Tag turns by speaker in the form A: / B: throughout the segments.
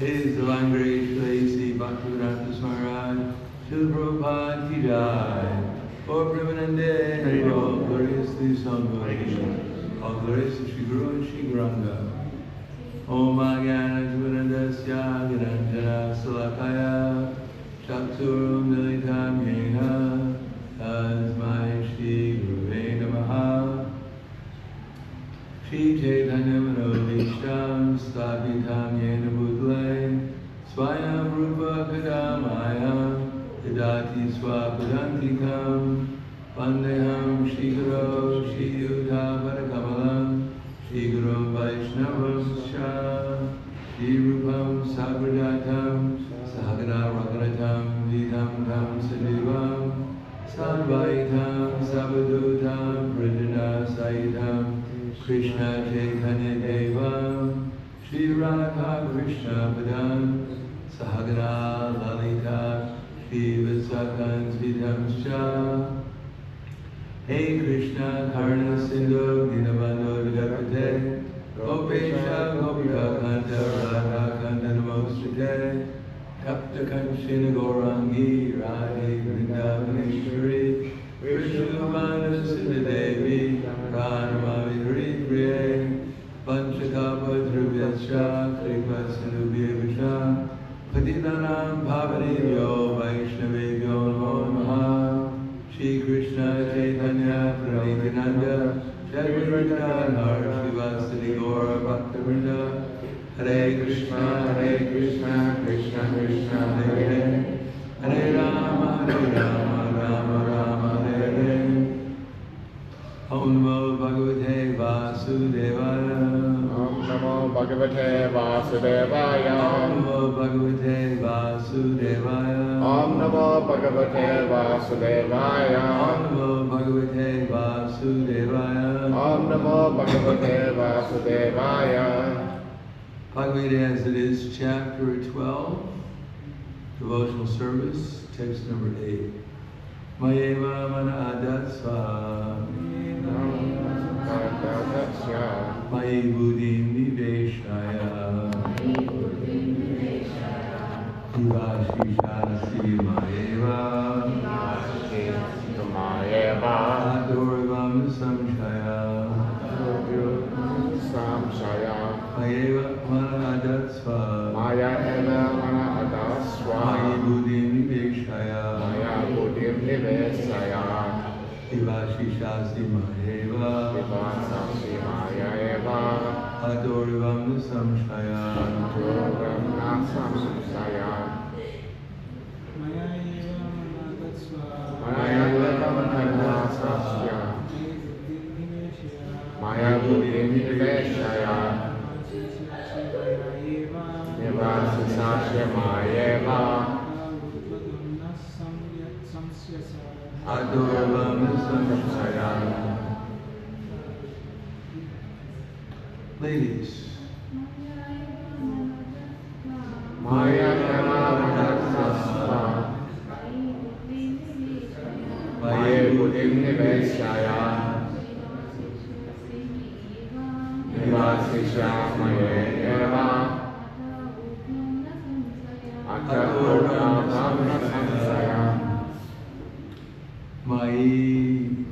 A: His divine grace, Srila Prabhupada Srila Prabhupada ki jai. O Prahladananda, Haribo, gloriously Sangha, all glorious Shri Guru and Shri Guranga. Om Agana Jnanandasya Gyananjana Salakaya Chatur Militam Yena Tasmai Shri Guruve Namaha. Shri Chaitanya Manobishtam Sthapitam Yena Bhutale Swayam Rupa Kadamaya Yadati Swapadantikam Vandeham Shri Guru Shri Yuddha Padakamalam Shri Guru Vaishnavam Shah Shri Rupam Sagrajatam Sahagana Rakanatam Vidham Tam Sadivam Sadvaitam Sabadutam Pradana Saitam Krishna Chaitanya Devam Shri Radha Krishna Padam Sahagana Lalita Shri Vasakan Vidham Shah. Hey Krishna Karna Sindhu Dinabando Vidapate Tapta Kanchana Gaurangi Radhe Vrindavaneshwari Vishnuvana Siddhadevi Pranamami Hari Priye Panchakapa Druvyacha Kripa Sinubhyavasha Patitanam Pavanebhyo Vaishnavebhyo Namo Namaha Shri Krishna Chaitanya Pranitananda Jagavardhan Shivasati Gaura Bhaktivinoda Hare Krishna Krishna Krishna Hare Hare Hare Rama Rama Rama Hare Hare Om Namo Bhagavate Vasudevaya
B: Om Namo Bhagavate Vasudevaya.
A: Om Namo Bhagavate Vasudevaya
B: Om Namo Bhagavate Vasudevaya.
A: Om Namo Bhagavate Vasudevaya
B: Om Namo Bhagavate Vasudevaya.
A: Bhagavad Gita as it is, chapter 12, devotional service, text number 8. Mayeva mana adatsva Mayi buddhim niveshaya Divashishasi mayeva Adorvam samshaya Mayeva mana adatsva
B: Maya eva mana adasva.
A: Mayi buddhim niveshaya
B: Maya buddhim nivesaya.
A: Divashishasi mayeva
B: Vivasasi maya eva.
A: Adorvam samshaya
B: Adorvam samsaya. Maya eva mana adasya. Maya buddhim niveshaya. Nivasasya maya eva.
A: Adorvam samshaya. Ladies,
B: Maya eva adasya. Maya buddhim niveshaya. Nivasasya maya eva. Adorvam samsaya.
A: Mayi,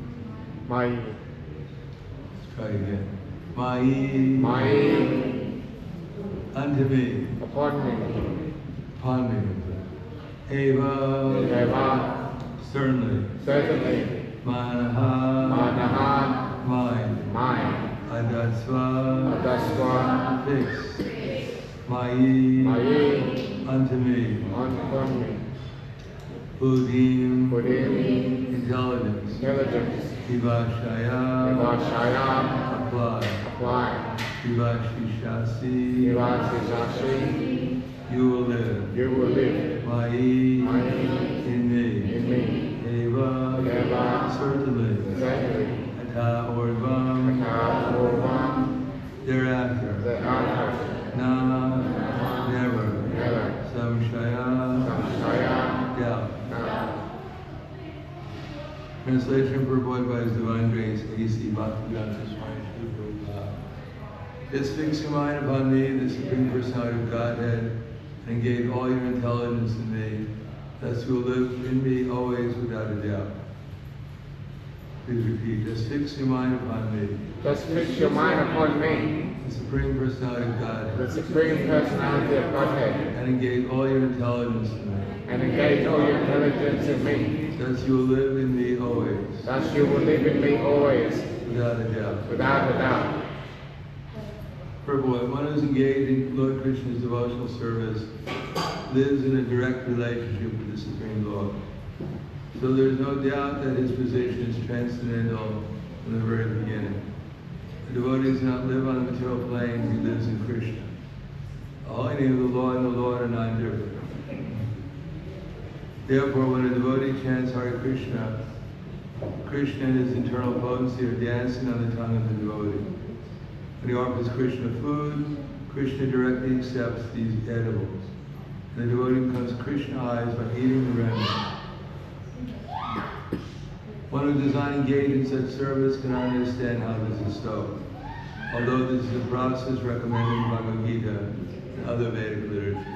B: Maya.
A: let's try again. Mayi,
B: Maya.
A: unto me,
B: Upon me.
A: upon me. Eva,
B: Eva.
A: certainly.
B: Certainly.
A: Manaha,
B: Manaha.
A: mine.
B: Mine.
A: Adasva,
B: Adasva.
A: fixed. Mayi,
B: Maya.
A: unto me.
B: Upon me.
A: Buddhim,
B: Buddhim.
A: intelligence.
B: Intelligence.
A: Vivashaya,
B: Vivashaya.
A: apply.
B: Apply.
A: Vivashishasi,
B: Vivasasasi.
A: you will live.
B: You will live.
A: Mayi,
B: Maya.
A: in me.
B: In me.
A: Eva,
B: Eva.
A: certainly.
B: Certainly.
A: Ata orvam,
B: Orvam.
A: thereafter.
B: Thereafter.
A: Na, never.
B: Never.
A: Samshaya,
B: Samshaya.
A: doubt.
B: Now.
A: Translation purported by His Divine Grace, A.C. Bhakti-Vedanta Swami Srila Prabhupada. Just fix your mind upon me, the Supreme Personality of Godhead, and engage all your intelligence in me. Thus you will live in me always without a doubt. Please repeat. Just fix your mind upon me,
B: Just fix your mind upon me,
A: the Supreme Personality of
B: the
A: Godhead,
B: Supreme Personality of Godhead,
A: and engage all your intelligence in me.
B: and engage all your intelligence in me.
A: Thus you will live in me always,
B: Thus you will live in me always,
A: without a doubt.
B: without a doubt.
A: Purport: one who is engaged in Lord Krishna's devotional service lives in a direct relationship with the Supreme Lord. So there is no doubt that his position is transcendental from the very beginning. The devotee does not live on the material plane, he lives in Krishna. The holy name of the Lord and the Lord are not different. Therefore, when a devotee chants Hare Krishna, Krishna and his internal potency are dancing on the tongue of the devotee. When he offers Krishna food, Krishna directly accepts these edibles. And the devotee becomes Krishna-ized by eating the remnants. One who does not engage in such service cannot understand how this is so, although this is a process recommended in Bhagavad Gita and other Vedic literatures.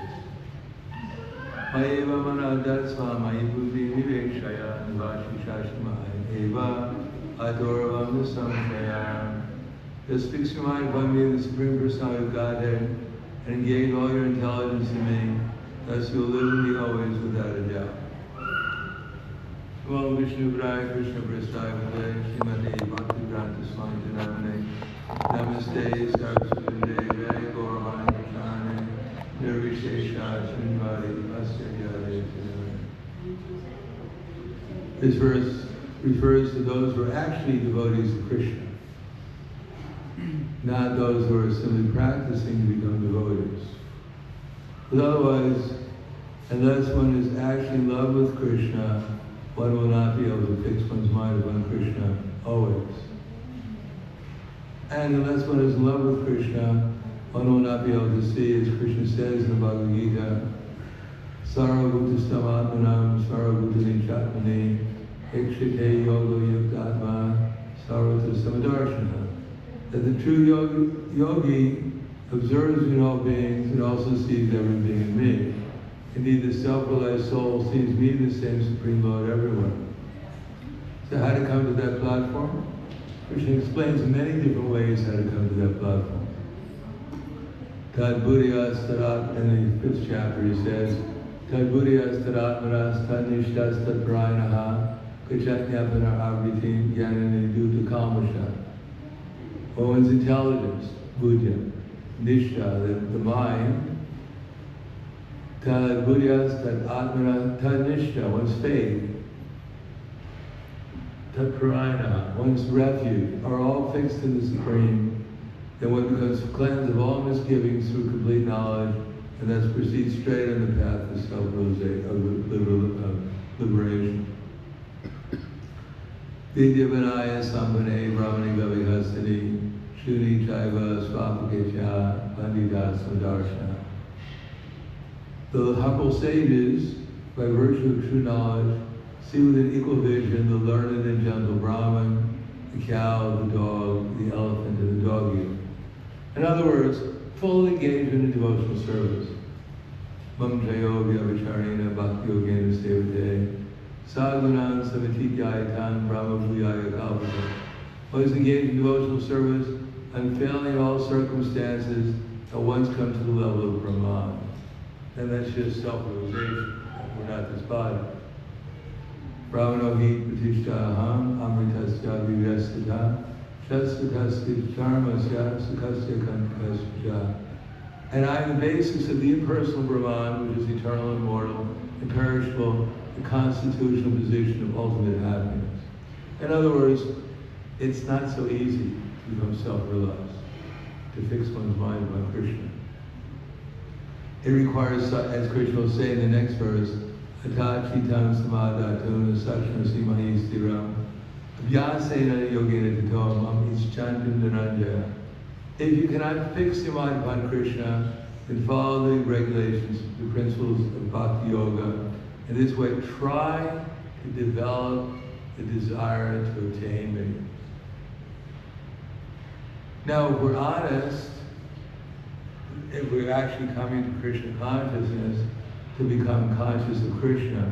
A: Maeva manadasva maibuddhi nivekshaya nivashi shashmai eva adorvam samshaya. Just fix your mind upon me, the Supreme Personality of Godhead, and engage all your intelligence in me, thus you will live in me always without a doubt. Om Vishnu Praya Krishna Prasthaya Vade Srimati Bhakti Swami Janamane Namaste Saraswati Deve Gauravani Prashane Nirvishesha Srinivadi Vasyayade. This verse refers to those who are actually devotees of Krishna, not those who are simply practicing to become devotees. But otherwise, unless one is actually in love with Krishna, one will not be able to fix one's mind upon Krishna always. And unless one is in love with Krishna, one will not be able to see, as Krishna says in the Bhagavad Gita, Sarvabhutastam Atmanam Sarvabhutani Ikshite Yoga Yuktatma Sarvata Samadarshana. That the true yogi observes in all beings and also sees everything in me. Indeed, the self-realized soul sees me, the same Supreme Lord, everywhere. So how to come to that platform? Krishna explains in many different ways how to come to that platform. Tad buddhiyas tadat, in the 5th chapter he says, Tad buddhiyas tadatmanas tad nishtas tad prayanaha kachatnyapana avritim yanani duta kalmasha. One's intelligence, buddha, nishta, the mind, tad buddhas, tad atmana, tad nishta, one's faith, tad parayana, one's refuge, are all fixed in the Supreme. Then one becomes cleansed of all misgivings through complete knowledge, and thus proceeds straight on the path of self-realization, of liberation. Vidyavanaya sampane brahmani gavihasani shuni chaiva swapakecha pandita sadarshana. The humble sages, by virtue of true knowledge, see with an equal vision the learned and gentle Brahman, the cow, the dog, the elephant, and the dog-eater. In other words, full engagement in devotional service. Mam jayo vyavacharena bhakti yogena sevate sadhunan savatityayitan brahma bhuyaya kalpata. One is engaged in devotional service, unfailing in all circumstances, and once come to the level of Brahman. And that's just self-realization. We're not this body. Brahmano hi pratishtha aham amritasya vivyastata shastatasya dharmasya sukasya kantakasya. And I am the basis of the impersonal Brahman, which is eternal, immortal, imperishable, the constitutional position of ultimate happiness. In other words, it's not so easy to become self-realized, to fix one's mind upon Krishna. It requires, as Krishna will say in the next verse, Atachitam samadhatuna sakshana mahi stiram abhyasena yogena tatom ischantam dhananjaya. If you cannot fix your mind upon Krishna, then follow the regulations, the principles of Bhakti Yoga. In this way, try to develop the desire to attain me. Now, if we're honest, if we're actually coming to Krishna consciousness, to become conscious of Krishna,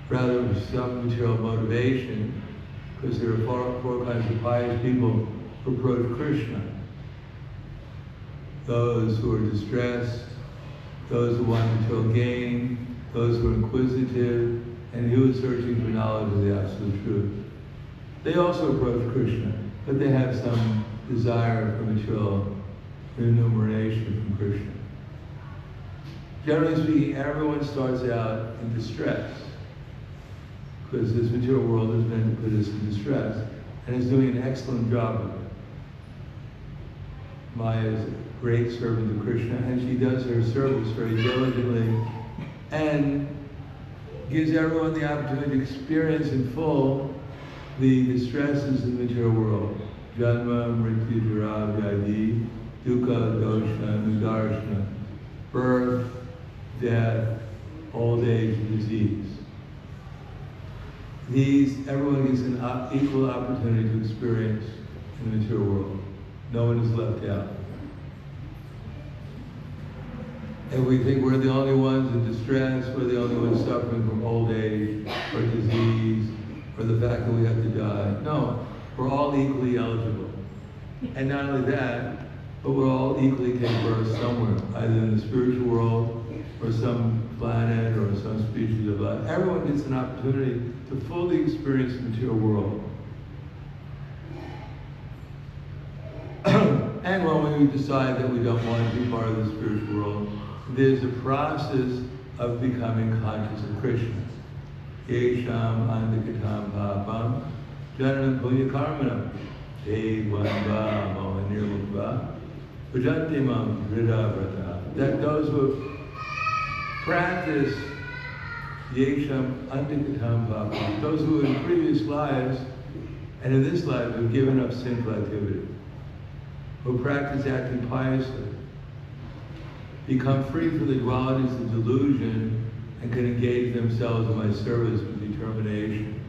A: rather than some material motivation, because there are four kinds of pious people who approach Krishna. Those who are distressed, those who want material gain, those who are inquisitive, and who are searching for knowledge of the absolute truth. They also approach Krishna, but they have some desire for material remuneration from Krishna. Generally speaking, everyone starts out in distress, because this material world is meant to put us in distress, and is doing an excellent job of it. Maya is a great servant of Krishna, and she does her service very diligently, and gives everyone the opportunity to experience in full the distresses of the material world. Janma, mrityu, jara, vyadi, dukkha, dosha, nudarshana, birth, death, old age, disease. These, everyone gets an equal opportunity to experience in the material world. No one is left out. And we think we're the only ones in distress, we're the only ones suffering from old age or disease or the fact that we have to die. No, we're all equally eligible. And not only that, but we're all equally take birth somewhere, either in the spiritual world or some planet or some species of life. Everyone gets an opportunity to fully experience the material world. And when we decide that we don't want to be part of the spiritual world, there's a process of becoming conscious of Krishna. Yesham andikatam papam janam punya karmanam devandva mohanirmukva pujantimam vridavrata. That those who practice Yesham andikatam papam, those who in previous lives and in this life have given up sinful activity, who practice acting piously, become free from the dualities of delusion and can engage themselves in my service with determination.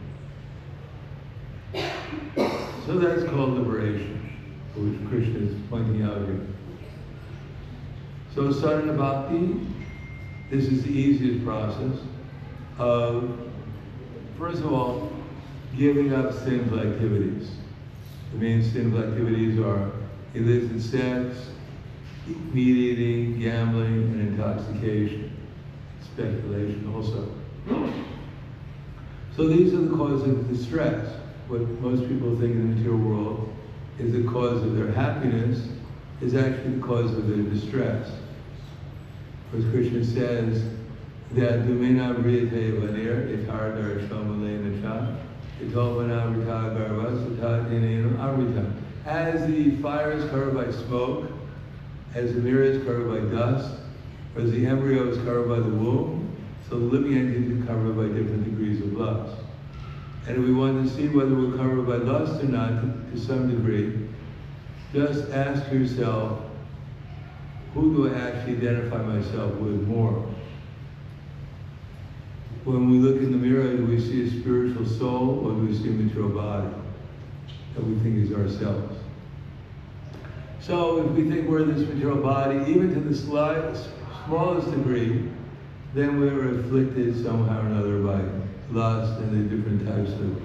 A: So that's called liberation, which Krishna is pointing out here. So sadhana bhakti, this is the easiest process of, first of all, giving up sinful activities. The main sinful activities are illicit sex, meat eating, gambling, and intoxication, speculation also. So these are the causes of distress. What most people think in the material world is the cause of their happiness is actually the cause of their distress. As Krishna says, that dumina vriyate vanir itar darshamalena cha itovana vrita garvasata dinenam avrita. As the fire is covered by smoke, as the mirror is covered by dust, or as the embryo is covered by the womb, so the living entity is covered by different degrees of lust. And if we want to see whether we're covered by lust or not, to some degree, just ask yourself, who do I actually identify myself with more? When we look in the mirror, do we see a spiritual soul, or do we see a material body that we think is ourselves? So if we think we're this material body, even to the smallest degree, then we're afflicted somehow or another by lust and the different types of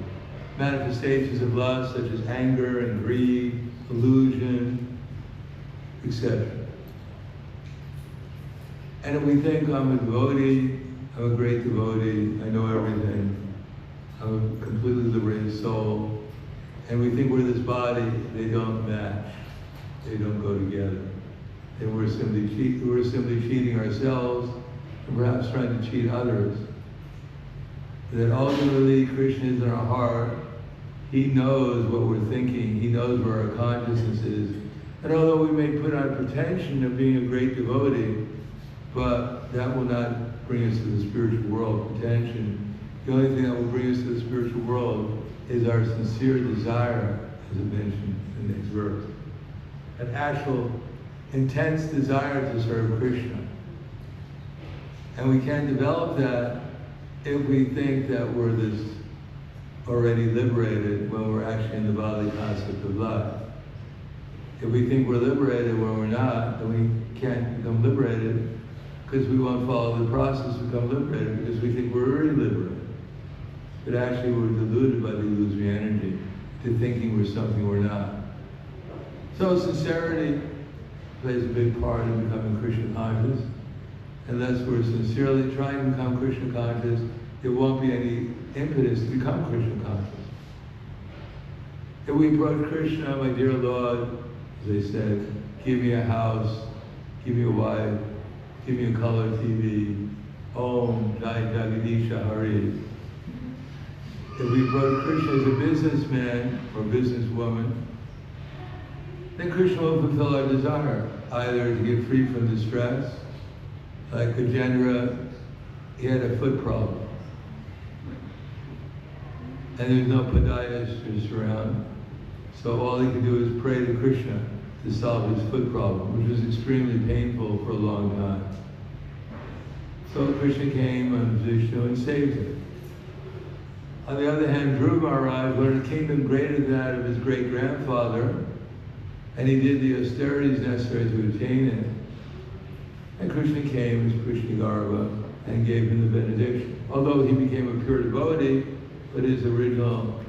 A: manifestations of lust, such as anger and greed, illusion, etc. And if we think I'm a devotee, I'm a great devotee, I know everything, I'm a completely liberated soul, and we think we're this body, they don't match. They don't go together. And we're simply cheating ourselves, and perhaps trying to cheat others. That ultimately Krishna is in our heart. He knows what we're thinking. He knows where our consciousness is. And although we may put on pretension of being a great devotee, but that will not bring us to the spiritual world. Pretension. The only thing that will bring us to the spiritual world is our sincere desire, as I mentioned in the next verse. An actual intense desire to serve Krishna. And we can't develop that if we think that we're this already liberated when we're actually in the bodily concept of life. If we think we're liberated when we're not, then we can't become liberated because we won't follow the process to become liberated because we think we're already liberated. But actually we're deluded by the illusory energy to thinking we're something we're not. So sincerity plays a big part in becoming Krishna conscious. Unless we're sincerely trying to become Krishna conscious, there won't be any impetus to become Krishna conscious. If we approach Krishna, my dear Lord, as I said, give me a house, give me a wife, give me a color TV, Om Jai Jagadisha Hari. If we approach Krishna as a businessman or businesswoman, then Krishna will fulfill our desire, either to get free from distress, like Gajendra, he had a foot problem. And there's no podiatrist around, so all he could do is pray to Krishna to solve his foot problem, which was extremely painful for a long time. So Krishna came on Vishnu and saved him. On the other hand, Dhruva Maharaj wanted a kingdom greater than that of his great-grandfather, and he did the austerities necessary to attain it. And Krishna came as Krishna Garva and gave him the benediction. Although he became a pure devotee, but his original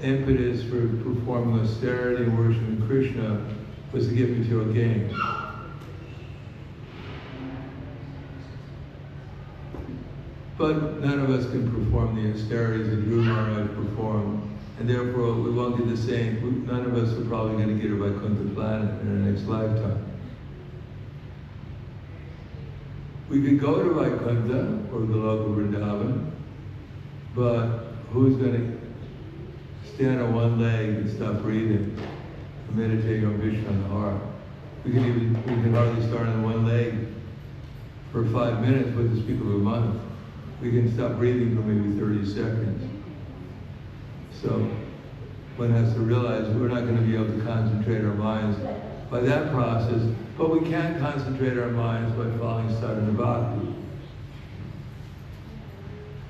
A: impetus for performing austerity and worshiping Krishna was to get material gain. But none of us can perform the austerities that Guru Maharaj performed, and therefore we won't get the same. None of us are probably going to get a Vaikuntha planet in our next lifetime. We could go to Vaikuntha or the local Vrindavan, but who's going to stand on one leg and stop breathing and meditate on Vishnu on the heart? We can hardly start on one leg for 5 minutes with the speak of a month. We can stop breathing for maybe 30 seconds. So one has to realize we're not going to be able to concentrate our minds by that process, but we can concentrate our minds by following sadhana bhakti.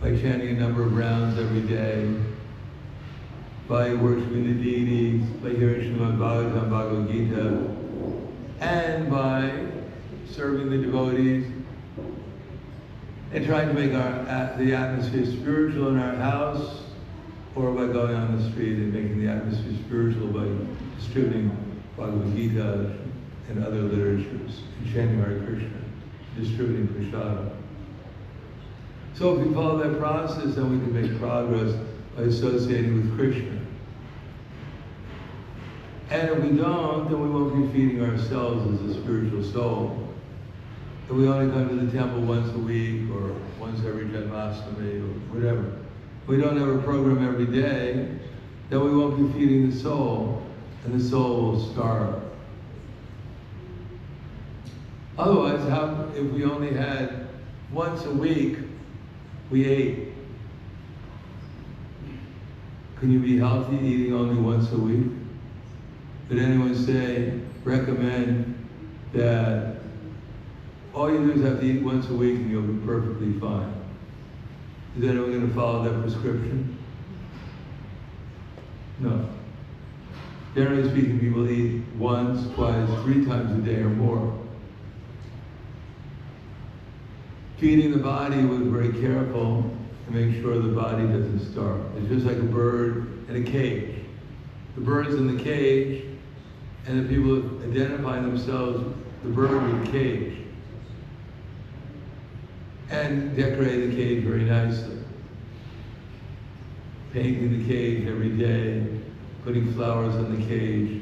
A: By chanting a number of rounds every day, by worshiping the deities, by hearing Srimad Bhagavatam, Bhagavad Gita, and by serving the devotees, and trying to make the atmosphere spiritual in our house, or by going on the street and making the atmosphere spiritual by distributing Bhagavad Gita and other literatures, and chanting Hare Krishna, distributing prasada. So if we follow that process, then we can make progress by associating with Krishna. And if we don't, then we won't be feeding ourselves as a spiritual soul. If we only come to the temple once a week or once every Janmashtami or whatever, we don't have a program every day, then we won't be feeding the soul, and the soul will starve. Otherwise, if we only had once a week, we ate. Can you be healthy eating only once a week? Did anyone recommend that all you do is have to eat once a week and you'll be perfectly fine? Is anyone going to follow that prescription? No. Generally speaking, people eat once, twice, 3 times a day or more. Feeding the body, we're very careful to make sure the body doesn't starve. It's just like a bird in a cage. The bird's in the cage, and the people identify themselves, the bird with the cage, and decorate the cage very nicely. Painting the cage every day, putting flowers on the cage.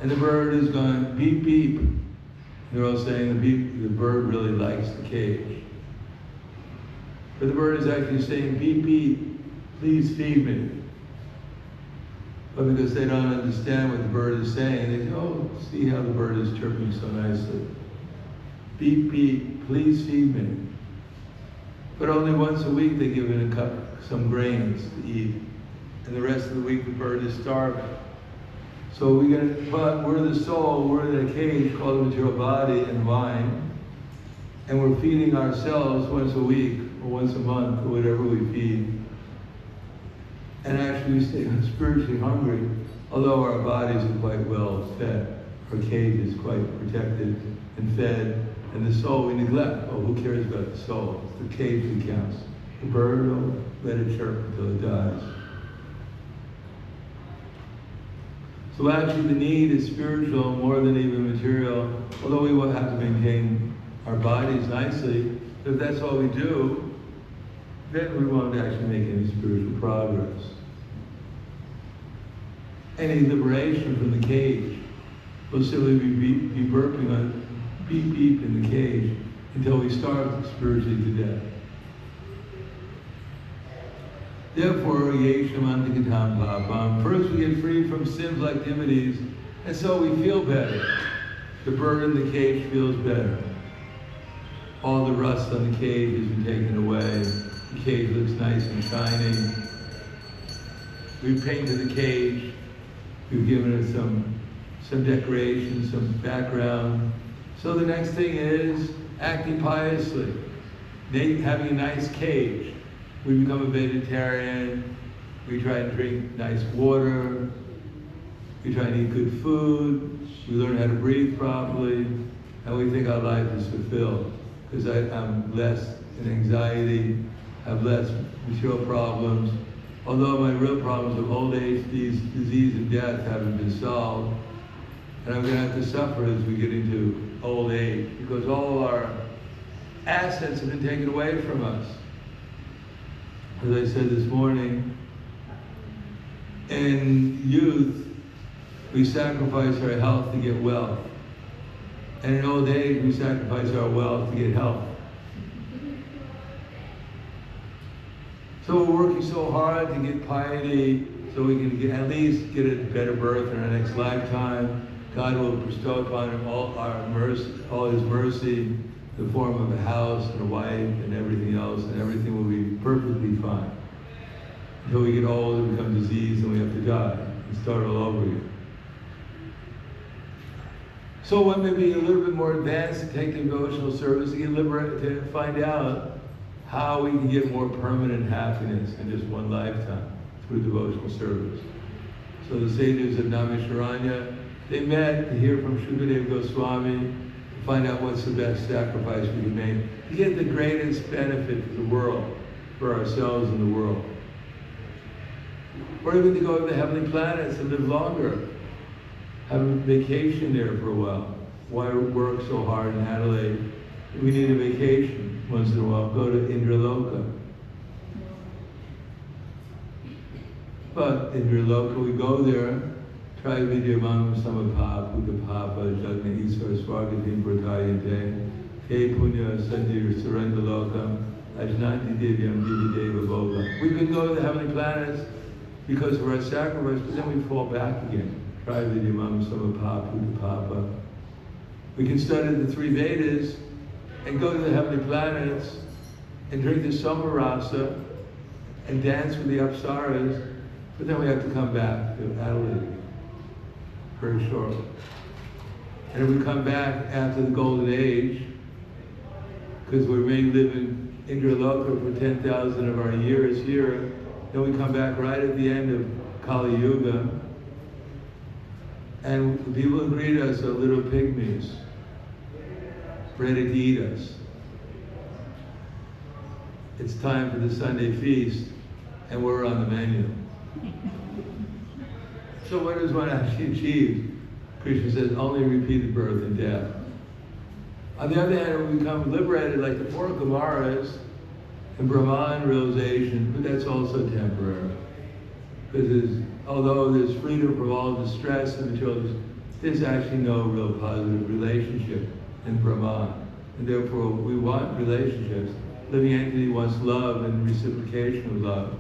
A: And the bird is going beep, beep. They're all saying the bird really likes the cage. But the bird is actually saying, beep, beep, please feed me. But because they don't understand what the bird is saying, they say, oh, see how the bird is chirping so nicely. Beep, beep, please feed me. But only once a week they give it some grains to eat. And the rest of the week the bird is starving. So but we're the soul, we're in a cage called the material body and mind, and we're feeding ourselves once a week or once a month or whatever we feed. And actually we stay spiritually hungry, although our bodies are quite well fed. Our cage is quite protected and fed, and the soul we neglect. Oh, who cares about the soul? It's the cage that counts. The bird, oh, let it chirp until it dies. So actually the need is spiritual more than even material, although we will have to maintain our bodies nicely. But if that's all we do, then we won't actually make any spiritual progress. Any liberation from the cage will simply be burping on beep beep in the cage until we starve spiritually to death. Therefore, first we get free from sinful activities, and so we feel better. The bird in the cage feels better. All the rust on the cage has been taken away. The cage looks nice and shiny. We've painted the cage. We've given it some decoration, some background. So the next thing is acting piously, having a nice cage. We become a vegetarian, we try to drink nice water, we try to eat good food, we learn how to breathe properly, and we think our life is fulfilled because I'm less in anxiety, have less material problems. Although my real problems of old age, disease, and death haven't been solved, and I'm going to have to suffer as we get into old age because all our assets have been taken away from us. As I said this morning, in youth, we sacrifice our health to get wealth. And in old age, we sacrifice our wealth to get health. So we're working so hard to get piety so we can at least get a better birth in our next lifetime. God will bestow upon him all his mercy in the form of a house and a wife and everything else, and everything will be perfectly fine. Until we get old and become diseased and we have to die and start all over again. So one may be a little bit more advanced to take the devotional service to get liberated, to find out how we can get more permanent happiness in just one lifetime through devotional service. So the sages of Naimisharanya, they met to hear from Srila Goswami to find out what's the best sacrifice we can make to get the greatest benefit to the world, for ourselves and the world. Or even to go to the heavenly planets and live longer, have a vacation there for a while. Why work so hard in Adelaide? We need a vacation once in a while. Go to Indraloka. But Indraloka, we go there, try vidyamam samapap, utapapa, jagna isvara swagatim pratayante, te punya sandir surendalokam, ajnanti divyam divideva bhoga. We can go to the heavenly planets because of our sacrifice, but then we fall back again. Try vidyamam samapap, utapapa. We can study the three Vedas and go to the heavenly planets and drink the Somarasa and dance with the Apsaras, but then we have to come back to Adelaide very shortly. And if we come back after the Golden Age, because we may live in Indraloka for 10,000 of our years here, then we come back right at the end of Kali Yuga, and the people who greet us are little pygmies, ready to eat us. It's time for the Sunday feast, and we're on the menu. So what does one actually achieve? Krishna says, only repeated birth and death. On the other hand, we become liberated like the four Kumaras and Brahman realization, but that's also temporary. Because although there's freedom from all the stress and material, there's actually no real positive relationship in Brahman. And therefore, we want relationships. Living entity wants love and reciprocation of love.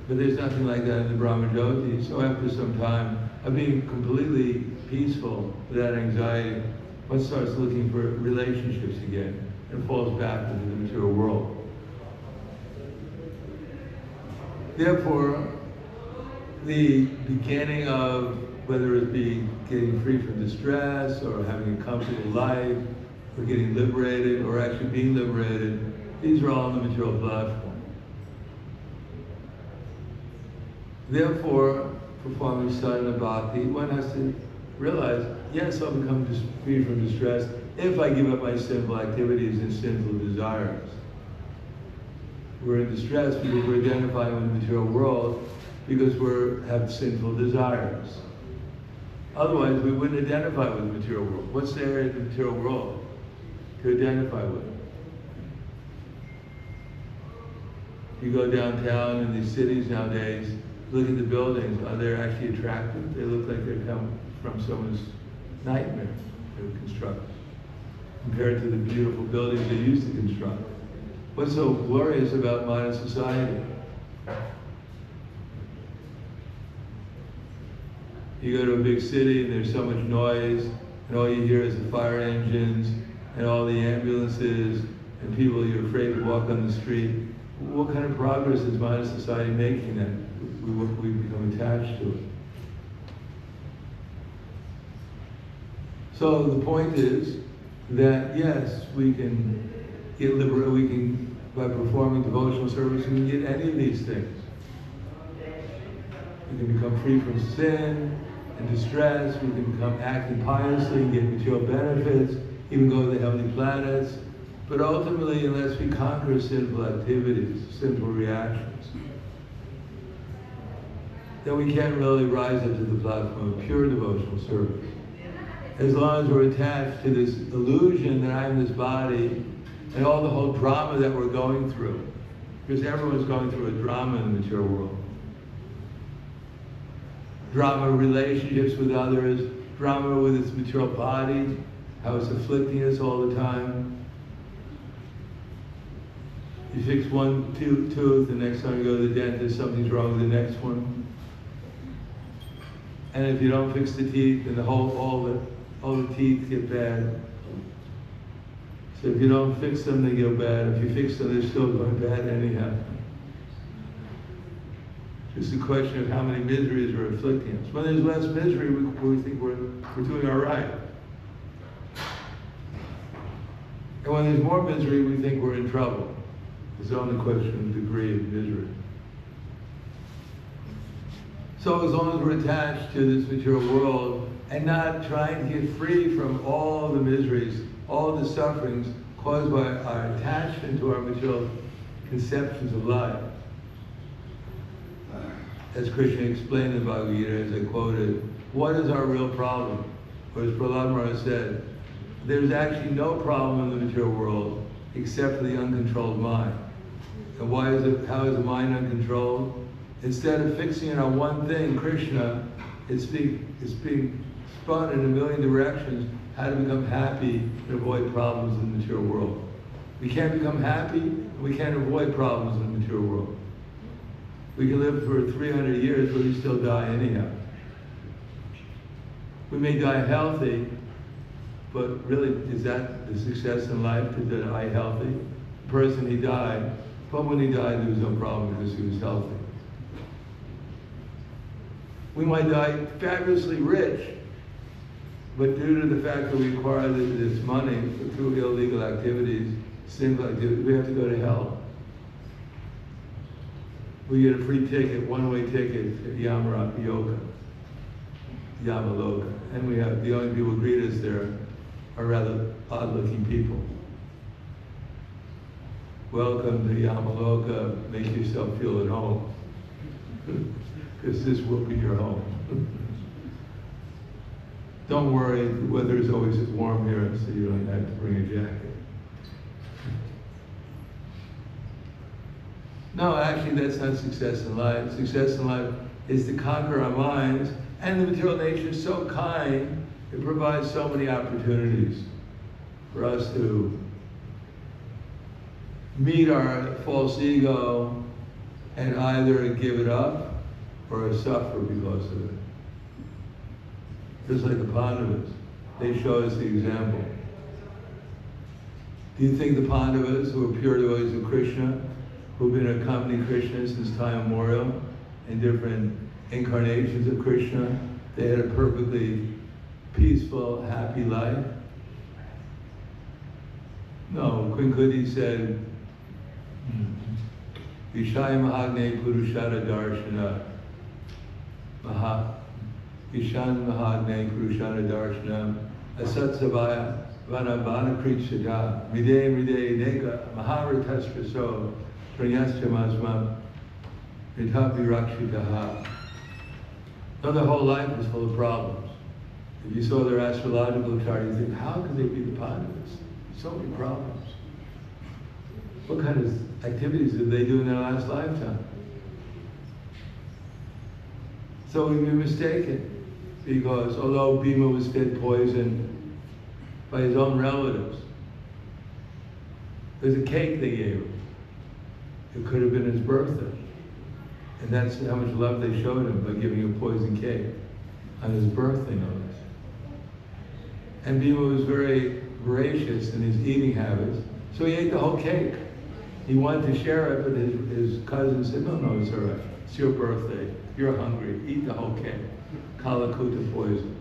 A: But there's nothing like that in the Brahmajyoti. So after some time of being completely peaceful, without anxiety, one starts looking for relationships again and falls back into the material world. Therefore, the beginning of whether it be getting free from distress or having a comfortable life or getting liberated or actually being liberated, these are all on the material platform. Therefore, performing sadhana bhakti, one has to realize, yes, I'll become free from distress if I give up my sinful activities and sinful desires. We're in distress because we're identifying with the material world because we have sinful desires. Otherwise, we wouldn't identify with the material world. What's there in the material world to identify with? You go downtown in these cities nowadays, look at the buildings, are they actually attractive? They look like they come from someone's nightmare to construct, compared to the beautiful buildings they used to construct. What's so glorious about modern society? You go to a big city and there's so much noise, and all you hear is the fire engines and all the ambulances and people you're afraid to walk on the street. What kind of progress is modern society making that we become attached to it? So the point is that yes, we can get liberated, we can, by performing devotional service, we can get any of these things. We can become free from sin, and distress, we can become acting piously and get material benefits, even go to the heavenly planets. But ultimately, unless we conquer sinful activities, sinful reactions, then we can't really rise up to the platform of pure devotional service. As long as we're attached to this illusion that I'm this body and all the whole drama that we're going through, because everyone's going through a drama in the material world. Drama of relationships with others, drama with its material body, how it's afflicting us all the time. You fix one tooth, the next time you go to the dentist, something's wrong with the next one. And if you don't fix the teeth, then all the teeth get bad. So if you don't fix them, they go bad. If you fix them, they're still going bad anyhow. It's a question of how many miseries are afflicting us. When there's less misery, we think we're doing all right. And when there's more misery, we think we're in trouble. It's only a question of degree of misery. So as long as we're attached to this material world and not trying to get free from all the miseries, all the sufferings caused by our attachment to our material conceptions of life, as Krishna explained in the Bhagavad Gita, as I quoted, what is our real problem? Or as Prahladananda said, there's actually no problem in the material world except for the uncontrolled mind. And how is the mind uncontrolled? Instead of fixing it on one thing, Krishna, it's being spun in a million directions how to become happy and avoid problems in the material world. We can't become happy, and we can't avoid problems in the material world. We can live for 300 years, but we still die anyhow. We may die healthy, but really, is that the success in life, to die healthy? The person, he died, but when he died, there was no problem because he was healthy. We might die fabulously rich, but due to the fact that we acquire this money through illegal activities, sinful activities, we have to go to hell. We get a free ticket, one-way ticket to Yamaloka. And we have, the only people who greet us there are rather odd-looking people. Welcome to Yamaloka, make yourself feel at home. Because this will be your home. Don't worry, the weather is always warm here, so you don't have to bring a jacket. No, actually, that's not success in life. Success in life is to conquer our minds, and the material nature is so kind, it provides so many opportunities for us to meet our false ego and either give it up or suffer because of it. Just like the Pandavas, they show us the example. Do you think the Pandavas, who are pure devotees of Krishna, who've been accompanying Krishna since time immemorial, in different incarnations of Krishna, they had a perfectly peaceful, happy life? No, Quinkudi said, Vishaya Mahagne Purushara Darshana, Ishan Mahagne Purushara Darshana, Asatsavaya Vanabana Kritsada, Mide Nega Maharatasraso, Pranyaschamasma, Ritapi Rakshitaha. Now their whole life is full of problems. If you saw their astrological chart, you think, how could they be the Pandavas? So many problems. What kind of activities did they do in their last lifetime? So we'd be mistaken, because although Bhima was fed poison by his own relatives, there's a cake they gave him. It could have been his birthday. And that's how much love they showed him, by giving him a poison cake on his birthday, no less. And Bhima was very voracious in his eating habits, so he ate the whole cake. He wanted to share it, but his cousin said, no, it's all right. It's your birthday. You're hungry. Eat the whole cake. Kalakuta poison.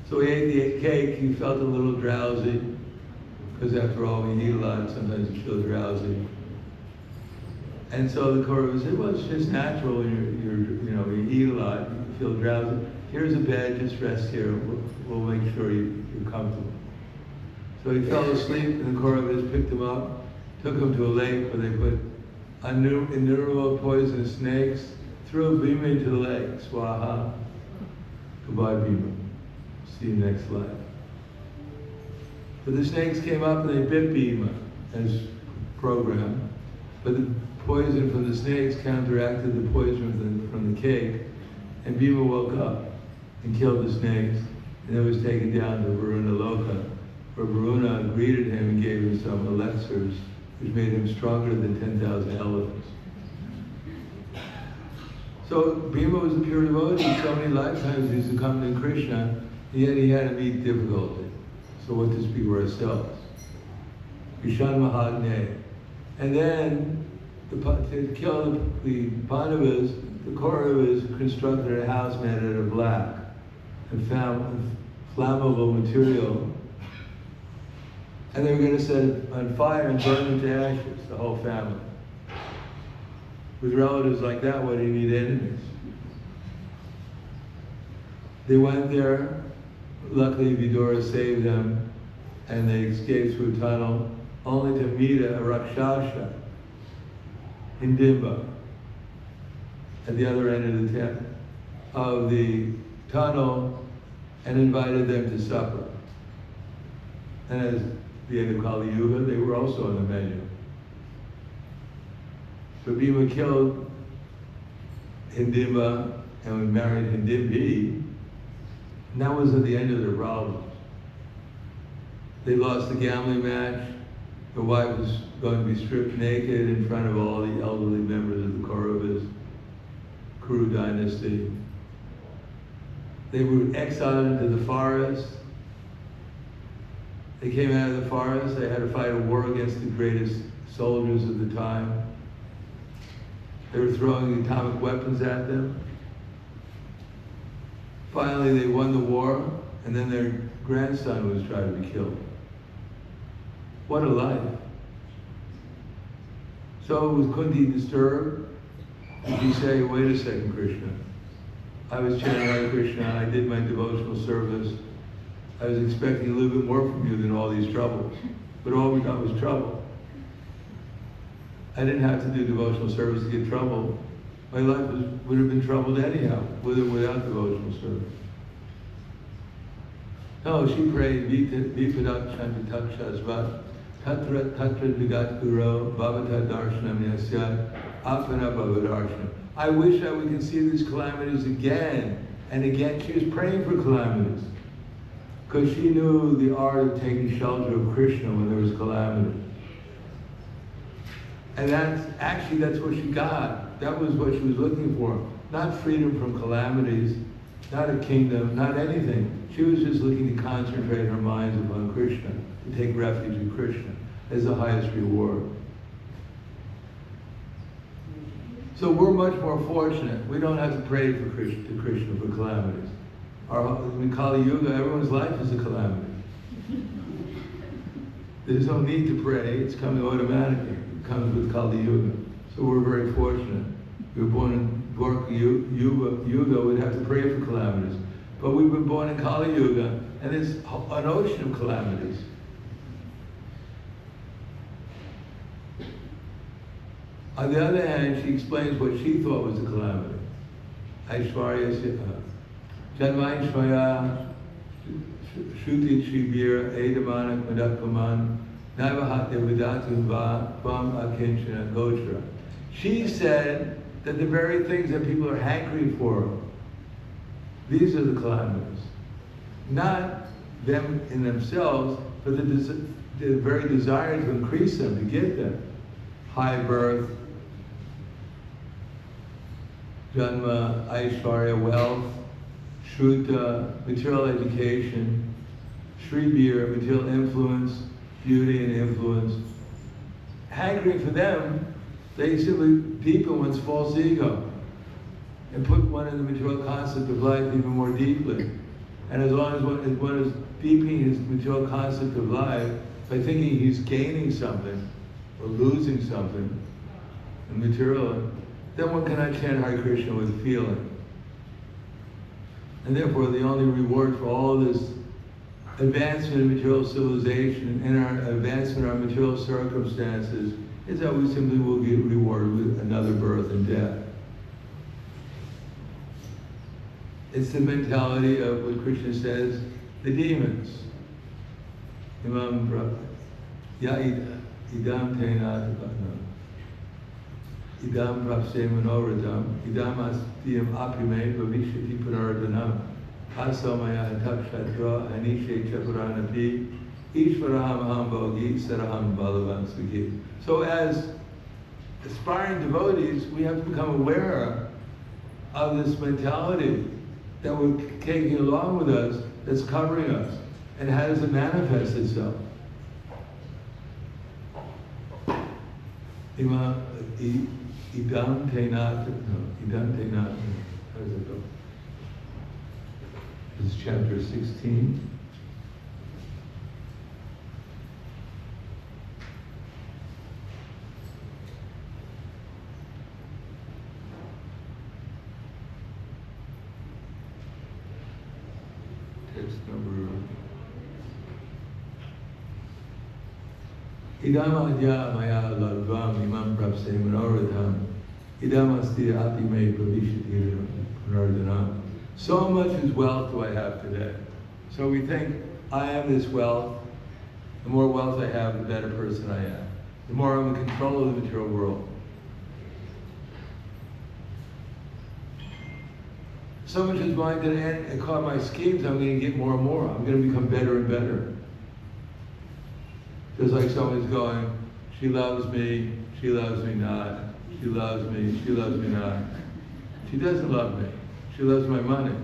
A: So he ate the cake. He felt a little drowsy, because after all, we eat a lot. Sometimes you feel drowsy. And so the Kaurava said, well, it's just natural when you eat a lot. You feel drowsy. Here's a bed, just rest here. We'll make sure you're comfortable. So he fell asleep, and the Kauravas picked him up, took him to a lake where they put innumerable poisonous snakes, threw Bhima into the lake. Swaha. Goodbye, Bhima. See you next life. But the snakes came up and they bit Bhima as programmed. But the poison from the snakes counteracted the poison from the cake, and Bhima woke up and killed the snakes, and then was taken down to Varuna Loka, where Varuna greeted him and gave him some elixirs, which made him stronger than 10,000 elephants. So Bhima was a pure devotee. So many lifetimes he's accompanied Krishna, and yet he had to meet difficulty. So what to speak for ourselves? Vishan Mahagne. And then, to kill the Pandavas, the Kauravas constructed a house made out of black and found flammable material. And they were going to set it on fire and burn them to ashes, the whole family. With relatives like that, what do you need enemies? They went there. Luckily, Vidura saved them, and they escaped through a tunnel, only to meet a Rakshasa, Hindimba, at the other end of the tunnel, and invited them to supper. And as the end of Kali Yuga, they were also on the menu. But Bhima killed Hindimba and married Hindimbi, and that was at the end of their problems. They lost the gambling match. The wife was going to be stripped naked in front of all the elderly members of the Kauravas, Kuru dynasty. They were exiled into the forest. They came out of the forest. They had to fight a war against the greatest soldiers of the time. They were throwing atomic weapons at them. Finally, they won the war, and then their grandson was trying to be killed. What a life. So was Kunti disturbed? Did he say, wait a second, Krishna. I was chanting Hare Krishna, I did my devotional service. I was expecting a little bit more from you than all these troubles. But all we got was trouble. I didn't have to do devotional service to get trouble. My life would have been troubled anyhow, with or without devotional service. No, she prayed, Vipadak Chantatakshasvat, Tatra Tatra Vigat Guru, Bhavata Darshanam Yasyat, Apana Bhavadarshana. I wish that we could see these calamities again and again. She was praying for calamities, because she knew the art of taking shelter of Krishna when there was calamity. And that's what she got. That was what she was looking for. Not freedom from calamities, not a kingdom, not anything. She was just looking to concentrate her mind upon Krishna, to take refuge in Krishna as the highest reward. So we're much more fortunate. We don't have to pray to Krishna for calamities. In Kali Yuga, everyone's life is a calamity. There's no need to pray, it's coming automatically. It comes with Kali Yuga. So we're very fortunate. We were born in Dwarka Yuga, we'd have to pray for calamities. But we've been born in Kali Yuga, and there's an ocean of calamities. On the other hand, she explains what she thought was a calamity. Aishwarya Janmaishvaya Shruti Shibir Edamanak Madakaman Navahat Devadatu Va Bam Akinchana Gotra. She said that the very things that people are hankering for, these are the calamities. Not them in themselves, but the very desire to increase them, to get them. High birth, Janma, Aishwarya, wealth, Shruta, material education, Shribir, material influence, beauty and influence. Hankering for them, they simply deepen one's false ego and put one in the material concept of life even more deeply. And as long as one is deepening his material concept of life by thinking he's gaining something or losing something in material, then one cannot chant Hare Krishna with feeling. And therefore the only reward for all this advancement in material civilization and our advancement in our material circumstances is that we simply will get rewarded with another birth and death. It's the mentality of what Krishna says, the demons. Imam idam tena idam prapse manoradam idam astiyam apime bhavishati prahladananda asamaya takshatra anishe chaparanapi ishvaraham aham bhogi saraham balavam sukhi. So as aspiring devotees, we have to become aware of this mentality that we're taking along with us, that's covering us. And how does it manifest itself? Idam tenat, how does it go? This is chapter 16. Text number. Idam adya maya ladvam imam prapse manoradham idam asti ati me pravishati punardhanam. So much as wealth do I have today. So we think, I have this wealth. The more wealth I have, the better person I am. The more I'm in control of the material world. So much is mine that I caught my schemes, I'm going to get more and more. I'm going to become better and better. Just like someone's going, she loves me not. She loves me not. She doesn't love me. She loves my money.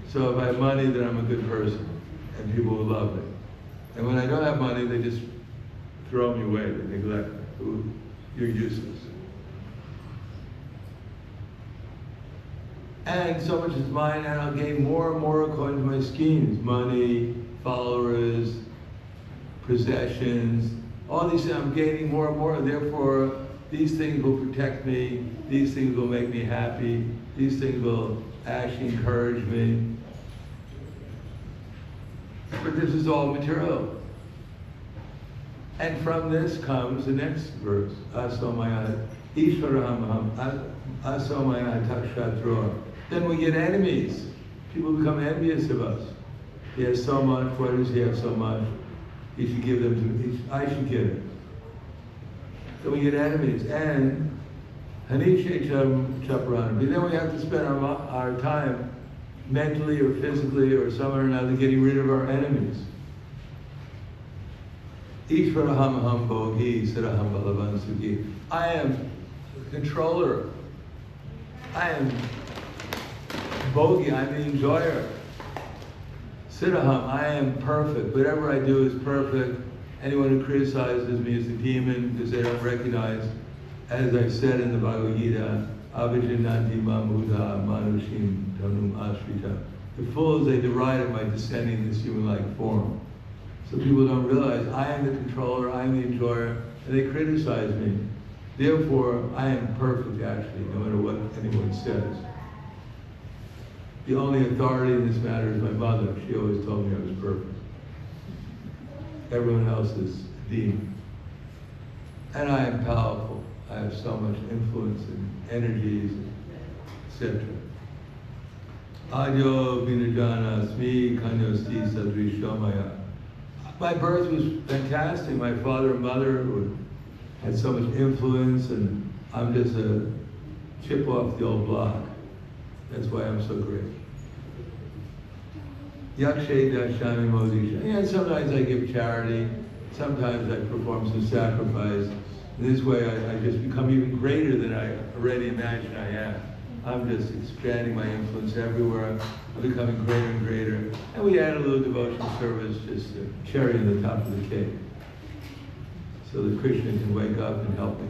A: So if I have money, then I'm a good person, and people will love me. And when I don't have money, they just throw me away, they neglect me. Ooh, you're useless. And so much is mine, and I'll gain more and more according to my schemes. Money, followers, possessions, all these things, I'm gaining more and more. Therefore, these things will protect me. These things will make me happy. These things will actually encourage me. But this is all material. And from this comes the next verse. Asamaya Ishvaraham Asamaya Takshatra. Then we get enemies. People become envious of us. He has so much, why does he have so much? He should give them to me. I should give it. So we get enemies. And Hanishe Chaparana. Then we have to spend our time mentally or physically or somewhere or another getting rid of our enemies. Ishvaraham aham bhogi saraham balavan sukhi. I am the controller. I am bhogi, I'm the enjoyer. Siraham, I am perfect. Whatever I do is perfect. Anyone who criticizes me is a demon because they don't recognize, as I said in the Bhagavad Gita, Abhijananti Mamuda Manushim Tanum Ashrita. The fools, they deride at my descending in this human-like form. So people don't realize I am the controller, I am the enjoyer, and they criticize me. Therefore, I am perfect actually, no matter what anyone says. The only authority in this matter is my mother. She always told me I was perfect. Everyone else is a demon. And I am powerful. I have so much influence and energies, etc. Adyo vinajana smi kanyosti sadrishomaya. My birth was fantastic. My father and mother had so much influence, and I'm just a chip off the old block. That's why I'm so great. Yakshe dashami modisha. And sometimes I give charity. Sometimes I perform some sacrifice. In this way, I just become even greater than I already imagined I am. I'm just expanding my influence everywhere. I'm becoming greater and greater. And we add a little devotional service, just a cherry on the top of the cake, so that Krishna can wake up and help me.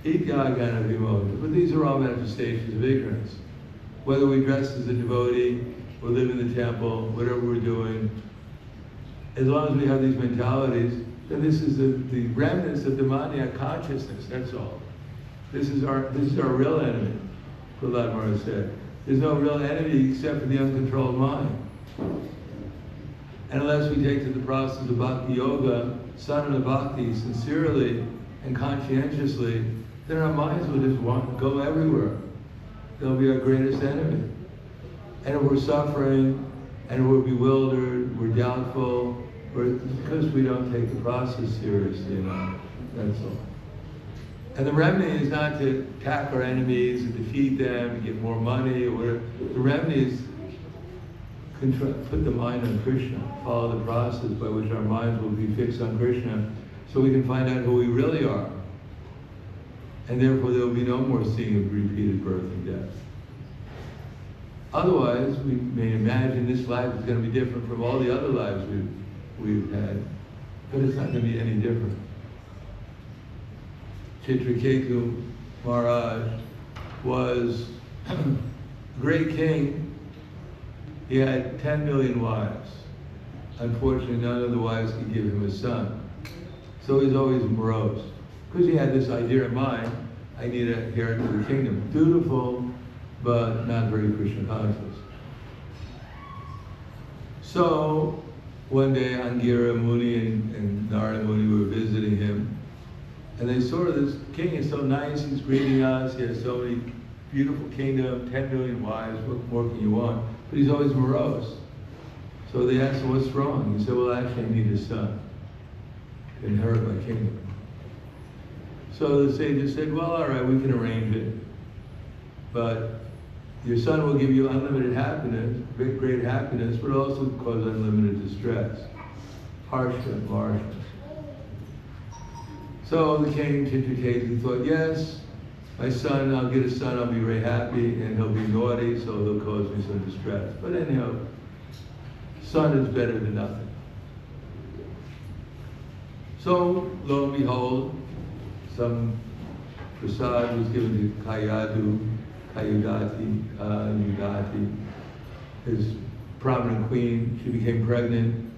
A: But these are all manifestations of ignorance. Whether we dress as a devotee, or live in the temple, whatever we're doing, as long as we have these mentalities, then this is the remnants of the mania consciousness, that's all. This is our real enemy, Prahladananda said. There's no real enemy except for the uncontrolled mind. And unless we take to the process of Bhakti Yoga, sadhana bhakti, sincerely and conscientiously, then our minds will just want to go everywhere. They'll be our greatest enemy. And if we're suffering, and we're bewildered, we're doubtful, because we don't take the process seriously enough. That's all. And the remedy is not to attack our enemies and defeat them and get more money or whatever. The remedy is put the mind on Krishna, follow the process by which our minds will be fixed on Krishna so we can find out who we really are. And therefore there will be no more seeing of repeated birth and death. Otherwise, we may imagine this life is going to be different from all the other lives we've had, but it's not going to be any different. Chitraketu Maharaj was a great king. He had 10 million wives. Unfortunately, none of the wives could give him a son. So he's always morose. Because he had this idea in mind, I need a heir to the kingdom. Dutiful, but not very Krishna conscious. So, one day Angira Muni and Narada Muni were visiting him, and they saw this king is so nice, he's greeting us, he has so many beautiful kingdom, 10 million wives, what more can you want? But he's always morose. So they asked him, what's wrong? He said, well, actually I need a son to inherit my kingdom. So the sages said, well, all right, we can arrange it, but your son will give you unlimited happiness, great happiness, but also cause unlimited distress, harsha and marsha. So the king, Chitraketu, thought, yes, my son, I'll get a son, I'll be very happy, and he'll be naughty, so he'll cause me some distress. But anyhow, son is better than nothing. So, lo and behold, some prasad was given to Yudati, his prominent queen. She became pregnant.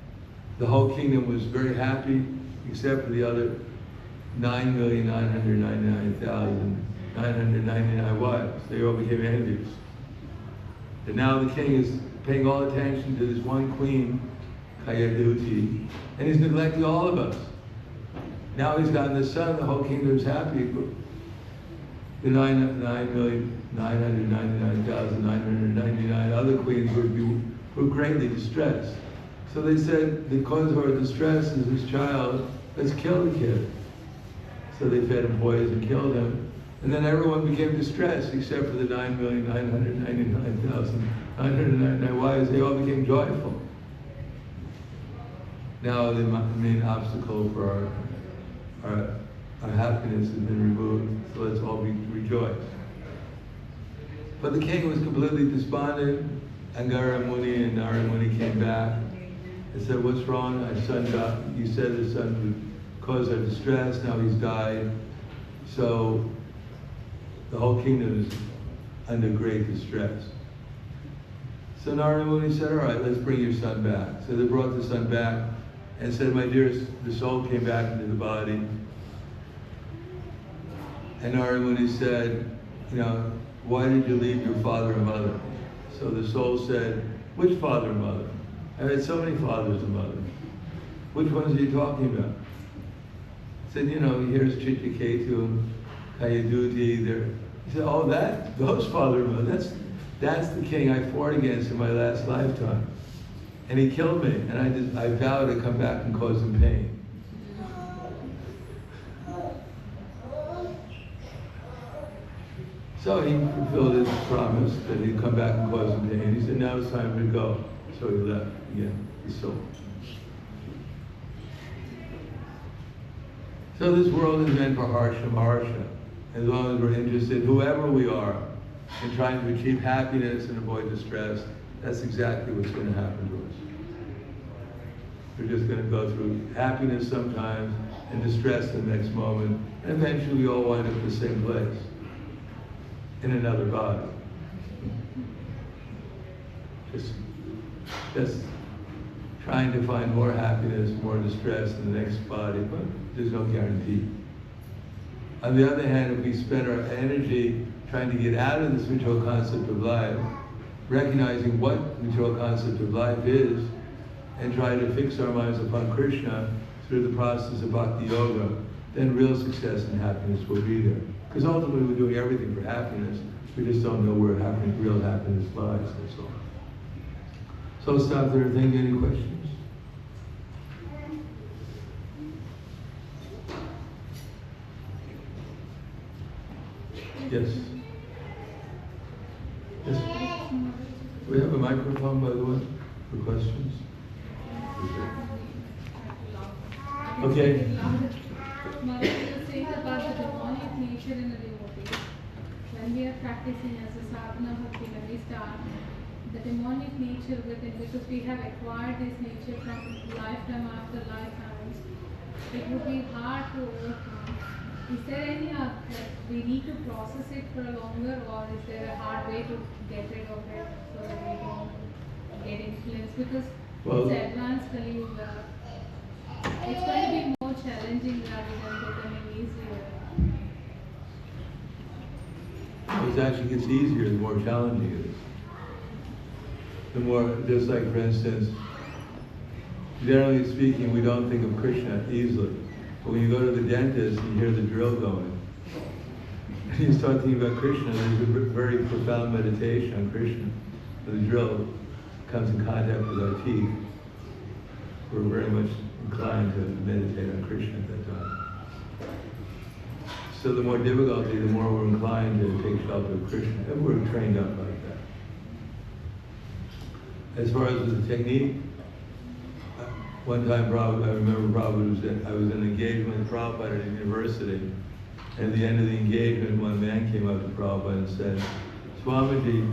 A: The whole kingdom was very happy, except for the other 9,999,999 wives. They all became envious. And now the king is paying all attention to this one queen, Kayaduti, and he's neglecting all of us. Now he's gotten the son, the whole kingdom's happy. But the 9,999,999 other queens were greatly distressed. So they said, the cause of our distress is this child, let's kill the kid. So they fed him poison, killed him. And then everyone became distressed except for the 9,999,999 wives. They all became joyful. Now the main obstacle for our happiness has been removed, so let's all rejoice. But the king was completely despondent. Angara Muni and Narada Muni came back and said, what's wrong? Our son died. You said the son would cause our distress, now he's died. So the whole kingdom is under great distress. So Narada Muni said, all right, let's bring your son back. So they brought the son back and said, my dearest, the soul came back into the body. And Narada Muni said, why did you leave your father and mother? So the soul said, which father and mother? I've had so many fathers and mothers. Which ones are you talking about? He said, here's Chitraketu, Kayaduti, there. He said, oh, those father and mother, that's the king I fought against in my last lifetime. And he killed me, and I vowed to come back and cause him pain. So he fulfilled his promise that he'd come back and cause him pain. He said, now it's time to go. So he left again, his soul. So this world is meant for harsha marsha. As long as we're interested, whoever we are, in trying to achieve happiness and avoid distress, that's exactly what's going to happen to us. We're just going to go through happiness sometimes and distress the next moment, and eventually we all wind up in the same place, in another body. Just trying to find more happiness, more distress in the next body, but there's no guarantee. On the other hand, if we spend our energy trying to get out of this material concept of life, recognizing what material concept of life is, and try to fix our minds upon Krishna through the process of Bhakti Yoga, then real success and happiness will be there. Because ultimately we're doing everything for happiness, we just don't know where real happiness lies, that's all. So I'll stop there and think, any questions? Yes. Yes. We have a microphone, by the way, for questions. Okay.
C: Mother, you saying about the demonic nature in a devotee. When we are practicing as a sadhana bhakti, when we start, the demonic nature within, because we have acquired this nature from lifetime after lifetime, it would be hard to overcome. Is there any, we need to process it for longer, or is there a hard way to get rid of it so that we don't get influenced? Because it's advanced Kali Yuga. It's going to be more challenging rather than becoming easier.
A: It actually gets easier the more challenging it is. The more, just like for instance, generally speaking, we don't think of Krishna easily. But when you go to the dentist and you hear the drill going, and you start thinking about Krishna, there's a very profound meditation on Krishna. The drill comes in contact with our teeth. We're very much inclined to meditate on Krishna at that time. So the more difficulty, the more we're inclined to take shelter of Krishna. And we're trained up like that. As far as the technique, one time I remember I was in an engagement with Prabhupada at a university. And at the end of the engagement, one man came up to Prabhupada and said, Swamiji,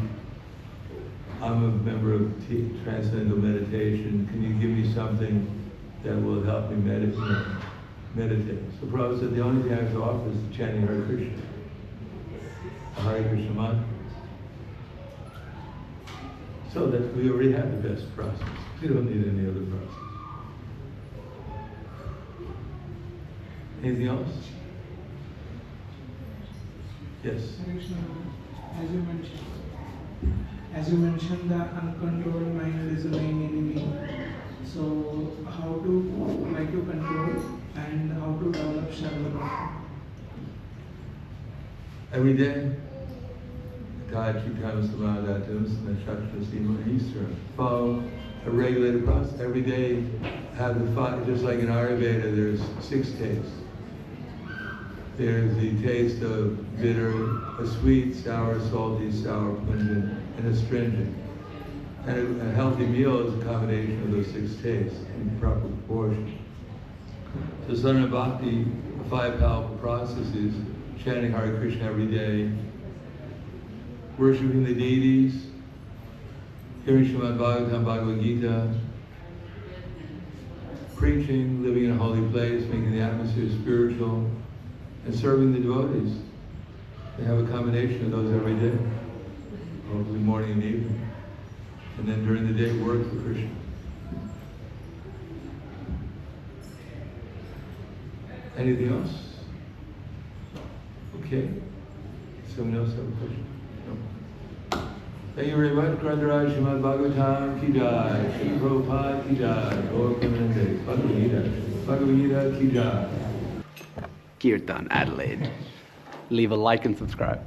A: I'm a member of Transcendental Meditation. Can you give me something that will help me meditate? So Prabhupada said, the only thing I have to offer is the chanting Hare Krishna. A Hare Krishna mantra. So that we already have the best process. We don't need any other process. Anything else? Yes.
D: As you mentioned, the uncontrolled mind is the main enemy. So how to control and how to develop Sharva?
A: Every day, follow a regulated process. Every day, have the five, just like in Ayurveda, there's 6 tastes. There's the taste of bitter, a sweet, sour, salty, sour, pungent, and astringent. And a healthy meal is a combination of those 6 tastes in proper proportion. So Sadhana Bhakti, 5 powerful processes, chanting Hare Krishna every day, worshiping the deities, hearing Srimad Bhagavatam, Bhagavad Gita, preaching, living in a holy place, making the atmosphere spiritual, and serving the devotees. They have a combination of those every day, hopefully morning and evening. And then during the day, work for Krishna. Anything else? Okay. Someone else have a question? No. Thank you very much. Grandaraj Srimad Bhagavatam ki jai. Srila Prabhupada ki jai. Gaur Premanande. Bhagavad Gita. Bhagavad Gita ki jai.
E: Kirtan, Adelaide. Leave a like and subscribe.